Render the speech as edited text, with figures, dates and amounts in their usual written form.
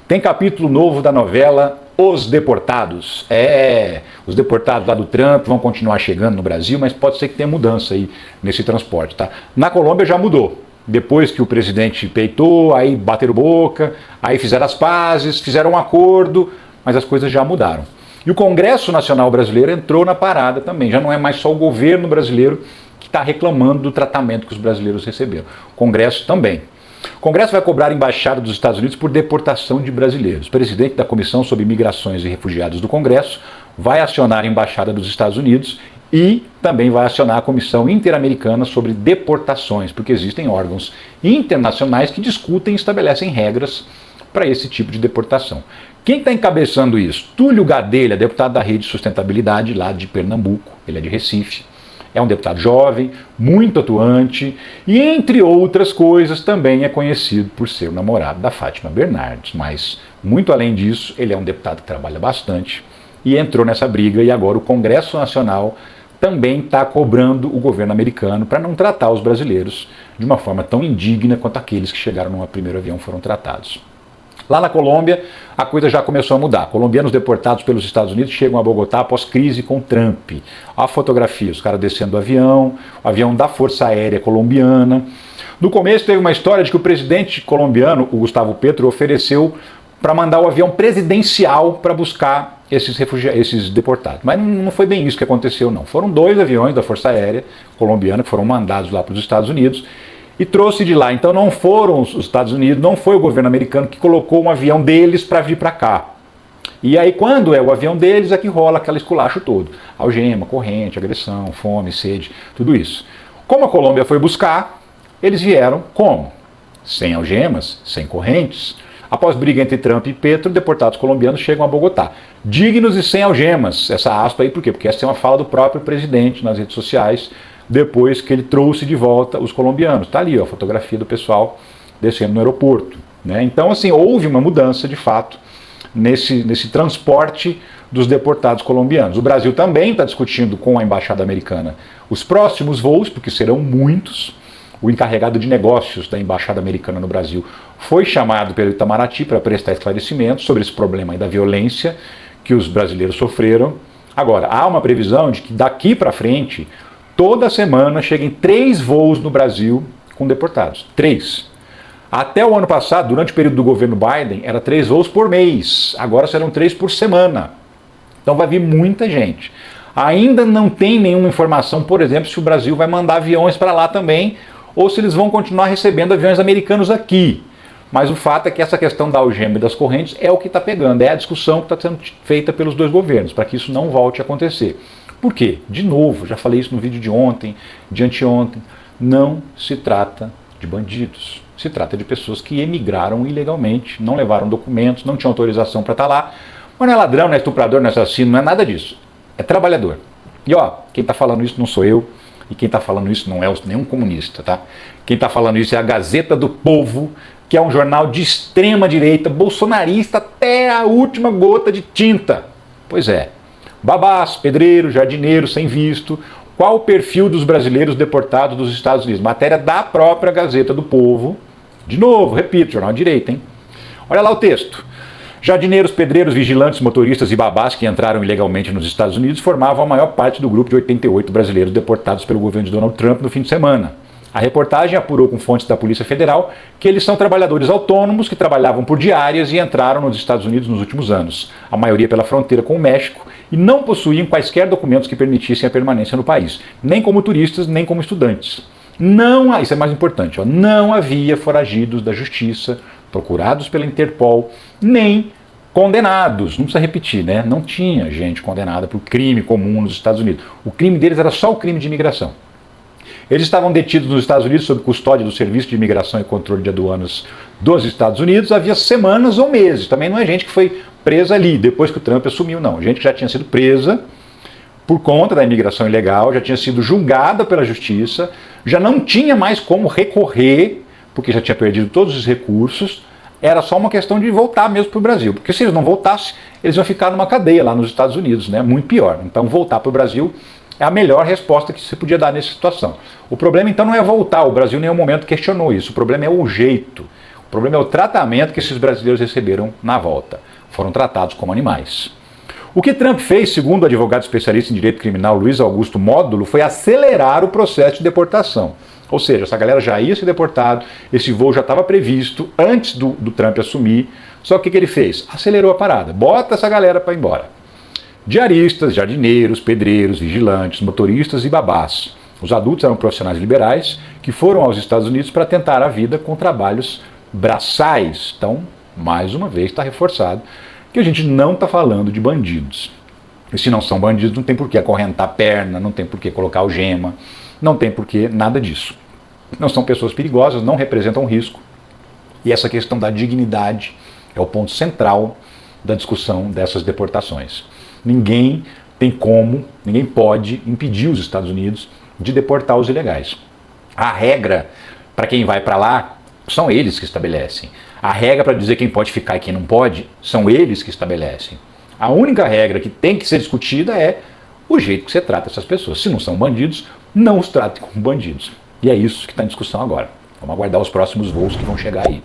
Tem capítulo novo da novela Os Deportados. Os deportados lá do Trump vão continuar chegando no Brasil, mas pode ser que tenha mudança aí nesse transporte, tá? Na Colômbia já mudou. Depois que o presidente peitou, aí bateram boca, aí fizeram as pazes, fizeram um acordo, mas as coisas já mudaram. E o Congresso Nacional Brasileiro entrou na parada também. Já não é mais só o governo brasileiro que está reclamando do tratamento que os brasileiros receberam. O Congresso também. O Congresso vai cobrar a Embaixada dos Estados Unidos por deportação de brasileiros. O presidente da Comissão sobre Migrações e Refugiados do Congresso vai acionar a Embaixada dos Estados Unidos e também vai acionar a Comissão Interamericana sobre Deportações, porque existem órgãos internacionais que discutem e estabelecem regras para esse tipo de deportação. Quem está encabeçando isso? Túlio Gadelha, deputado da Rede Sustentabilidade lá de Pernambuco, ele é de Recife. É um deputado jovem, muito atuante e, entre outras coisas, também é conhecido por ser o namorado da Fátima Bernardes. Mas, muito além disso, ele é um deputado que trabalha bastante e entrou nessa briga e agora o Congresso Nacional também está cobrando o governo americano para não tratar os brasileiros de uma forma tão indigna quanto aqueles que chegaram no primeiro avião foram tratados. Lá na Colômbia, a coisa já começou a mudar. Colombianos deportados pelos Estados Unidos chegam a Bogotá após crise com Trump. A fotografia, os caras descendo do avião, o avião da Força Aérea Colombiana. No começo teve uma história de que o presidente colombiano, o Gustavo Petro, ofereceu para mandar o avião presidencial para buscar esses deportados. Mas não foi bem isso que aconteceu, não. Foram 2 aviões da Força Aérea Colombiana que foram mandados lá para os Estados Unidos e trouxe de lá. Então não foram os Estados Unidos, não foi o governo americano que colocou um avião deles para vir para cá. E aí quando é o avião deles é que rola aquele esculacho todo. Algema, corrente, agressão, fome, sede, tudo isso. Como a Colômbia foi buscar, eles vieram como? Sem algemas, sem correntes. Após briga entre Trump e Petro, deportados colombianos chegam a Bogotá. Dignos e sem algemas. Essa aspa aí por quê? Porque essa é uma fala do próprio presidente nas redes sociais, depois que ele trouxe de volta os colombianos. Está ali ó, a fotografia do pessoal descendo no aeroporto. Né? Então, assim, houve uma mudança, de fato, nesse transporte dos deportados colombianos. O Brasil também está discutindo com a Embaixada Americana os próximos voos, porque serão muitos. O encarregado de negócios da Embaixada Americana no Brasil foi chamado pelo Itamaraty para prestar esclarecimentos sobre esse problema aí da violência que os brasileiros sofreram. Agora, há uma previsão de que daqui para frente, toda semana cheguem 3 voos no Brasil com deportados. 3. Até o ano passado, durante o período do governo Biden, era 3 voos por mês. Agora serão 3 por semana. Então vai vir muita gente. Ainda não tem nenhuma informação, por exemplo, se o Brasil vai mandar aviões para lá também, ou se eles vão continuar recebendo aviões americanos aqui. Mas o fato é que essa questão da algema e das correntes é o que está pegando, é a discussão que está sendo feita pelos 2 governos, para que isso não volte a acontecer. Por quê? De novo, já falei isso no vídeo de ontem, de anteontem, não se trata de bandidos. Se trata de pessoas que emigraram ilegalmente, não levaram documentos, não tinham autorização para estar lá. Mas não é ladrão, não é estuprador, não é assassino, não é nada disso. É trabalhador. E ó, quem está falando isso não sou eu, e quem está falando isso não é nenhum comunista, tá? Quem está falando isso é a Gazeta do Povo, que é um jornal de extrema direita, bolsonarista até a última gota de tinta. Pois é. Babás, pedreiros, jardineiros sem visto. Qual o perfil dos brasileiros deportados dos Estados Unidos? Matéria da própria Gazeta do Povo. De novo, repito, jornal de direita, hein? Olha lá o texto. Jardineiros, pedreiros, vigilantes, motoristas e babás que entraram ilegalmente nos Estados Unidos formavam a maior parte do grupo de 88 brasileiros deportados pelo governo de Donald Trump no fim de semana. A reportagem apurou com fontes da Polícia Federal que eles são trabalhadores autônomos que trabalhavam por diárias e entraram nos Estados Unidos nos últimos anos, a maioria pela fronteira com o México, e não possuíam quaisquer documentos que permitissem a permanência no país, nem como turistas, nem como estudantes. Não, isso é mais importante, ó, não havia foragidos da justiça, procurados pela Interpol, nem condenados. Não precisa repetir, né? Não tinha gente condenada por crime comum nos Estados Unidos. O crime deles era só o crime de imigração. Eles estavam detidos nos Estados Unidos sob custódia do Serviço de Imigração e Controle de Aduanas dos Estados Unidos havia semanas ou meses. Também não é gente que foi presa ali, depois que o Trump assumiu, não. Gente que já tinha sido presa por conta da imigração ilegal, já tinha sido julgada pela justiça, já não tinha mais como recorrer, porque já tinha perdido todos os recursos. Era só uma questão de voltar mesmo para o Brasil. Porque se eles não voltassem, eles iam ficar numa cadeia lá nos Estados Unidos, né? Muito pior. Então voltar para o Brasil é a melhor resposta que se podia dar nessa situação. O problema então não é voltar, o Brasil em nenhum momento questionou isso, o problema é o jeito. O problema é o tratamento que esses brasileiros receberam na volta. Foram tratados como animais. O que Trump fez, segundo o advogado especialista em direito criminal Luiz Augusto Módulo, foi acelerar o processo de deportação. Ou seja, essa galera já ia ser deportada, esse voo já estava previsto antes do Trump assumir, só que o que ele fez? Acelerou a parada, bota essa galera para ir embora. Diaristas, jardineiros, pedreiros, vigilantes, motoristas e babás. Os adultos eram profissionais liberais que foram aos Estados Unidos para tentar a vida com trabalhos braçais. Então, mais uma vez, está reforçado que a gente não está falando de bandidos. E se não são bandidos, não tem por que acorrentar a perna, não tem por que colocar algema, não tem por que nada disso. Não são pessoas perigosas, não representam risco. E essa questão da dignidade é o ponto central da discussão dessas deportações. Ninguém tem como, ninguém pode impedir os Estados Unidos de deportar os ilegais. A regra para quem vai para lá são eles que estabelecem. A regra para dizer quem pode ficar e quem não pode são eles que estabelecem. A única regra que tem que ser discutida é o jeito que você trata essas pessoas. Se não são bandidos, não os trate como bandidos. E é isso que está em discussão agora. Vamos aguardar os próximos voos que vão chegar aí.